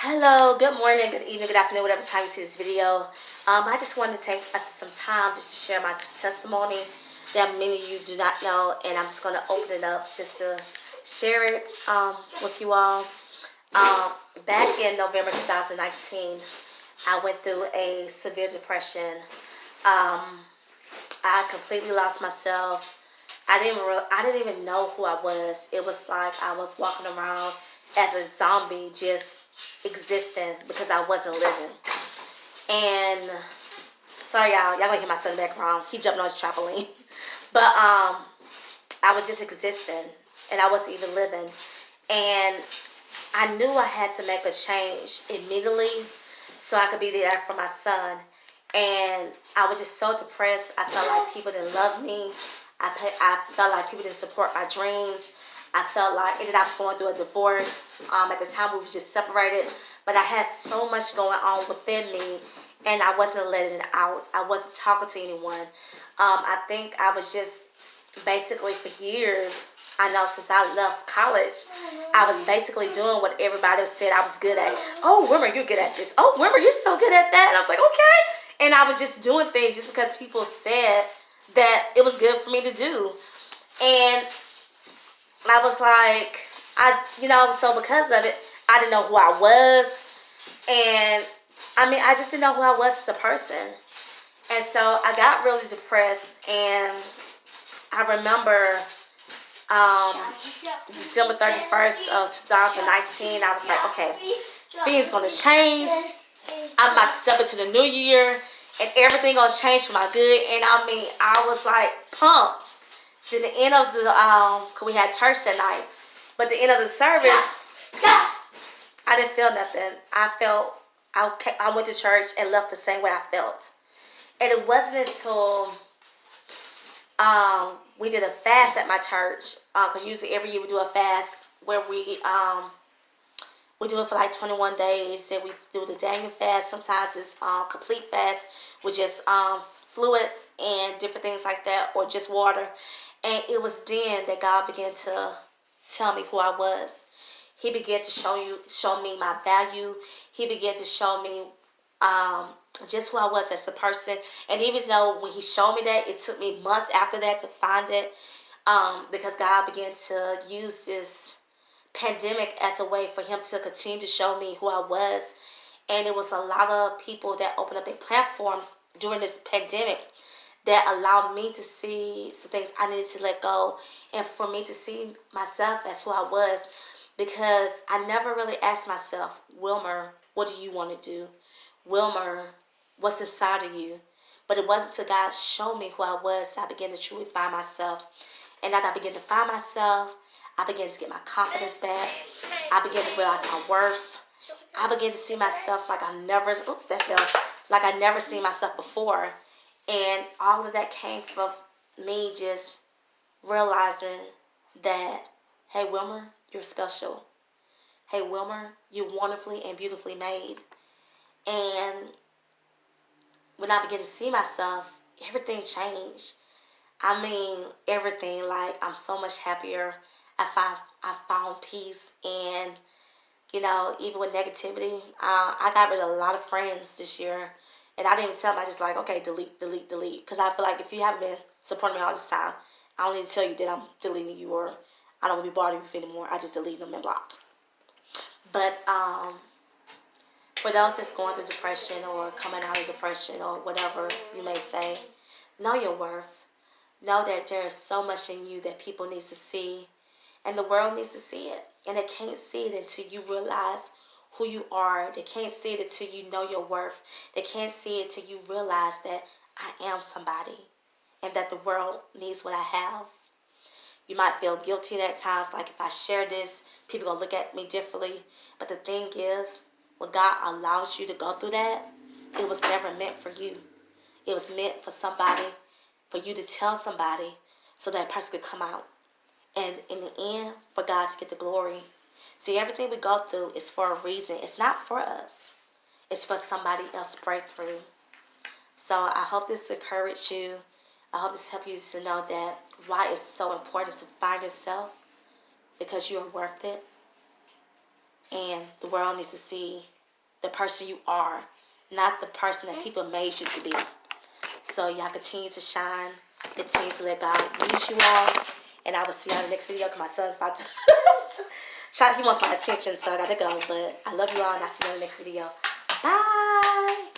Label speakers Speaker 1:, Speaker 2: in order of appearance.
Speaker 1: Hello, good morning, good evening, good afternoon, whatever time you see this video. I just wanted to take some time just to share my testimony that many of you do not know, and I'm just going to open it up just to share it with you all. Back in November 2019, I went through a severe depression. I completely lost myself. I didn't even know who I was. It was like I was walking around as a zombie, just existing because I wasn't living. And sorry y'all gonna hear my son in the background. He jumped on his trampoline. But I was just existing and I wasn't even living. And I knew I had to make a change immediately so I could be there for my son. And I was just so depressed. I felt like people didn't love me. I felt like people didn't support my dreams. I felt like I was going through a divorce. At the time, we were just separated. But I had so much going on within me, and I wasn't letting it out. I wasn't talking to anyone. I think I was just basically for years, I know since I left college, I was basically doing what everybody said I was good at. Oh, Wimmer, you're good at this. Oh, Wimmer, you're so good at that. And I was like, okay. And I was just doing things just because people said that it was good for me to do. And I was like, so because of it, I didn't know who I was. And I just didn't know who I was as a person. And so I got really depressed. And I remember December 31st of 2019, I was like, okay, things going to change. I'm about to step into the new year. And everything going to change for my good. And I was like pumped. To the end of the, cause we had church that night, but the end of the service, I didn't feel nothing. I went to church and left the same way I felt. And it wasn't until we did a fast at my church, cause usually every year we do a fast where we do it for like 21 days, and we do the Daniel fast. Sometimes it's complete fast with just fluids and different things like that, or just water. And it was then that God began to tell me who I was. He began to show me my value. He began to show me just who I was as a person. And even though when he showed me that, it took me months after that to find it, because God began to use this pandemic as a way for him to continue to show me who I was. And it was a lot of people that opened up their platform during this pandemic that allowed me to see some things I needed to let go, and for me to see myself as who I was, because I never really asked myself, Wilmer, what do you want to do? Wilmer, what's inside of you? But it wasn't until God showed me who I was I began to truly find myself. And as I began to find myself, I began to get my confidence back. I began to realize my worth. I began to see myself like I never seen myself before. And all of that came from me just realizing that, hey, Wilmer, you're special. Hey, Wilmer, you're wonderfully and beautifully made. And when I began to see myself, everything changed. Everything. Like, I'm so much happier. I found peace. And, even with negativity, I got rid of a lot of friends this year. And I didn't even tell them. I just like, okay, delete. Because I feel like if you haven't been supporting me all this time, I don't need to tell you that I'm deleting you or I don't want to be bothering you anymore. I just delete them and blocked. But for those that's going through depression or coming out of depression or whatever you may say, know your worth. Know that there is so much in you that people need to see. And the world needs to see it. And they can't see it until you realize who you are. They can't see it until you know your worth. They can't see it until you realize that I am somebody and that the world needs what I have. You might feel guilty at times, like if I share this, people gonna look at me differently. But the thing is, when God allows you to go through that, it was never meant for you. It was meant for somebody, for you to tell somebody so that person could come out. And in the end, for God to get the glory. See, everything we go through is for a reason. It's not for us. It's for somebody else's breakthrough. So I hope this encouraged you. I hope this helped you to know that why it's so important to find yourself, because you're worth it. And the world needs to see the person you are, not the person that people made you to be. So y'all continue to shine. Continue to let God use you all. And I will see y'all in the next video because my son's about to he wants my attention, so I gotta go. But I love you all, and I'll see you in the next video. Bye.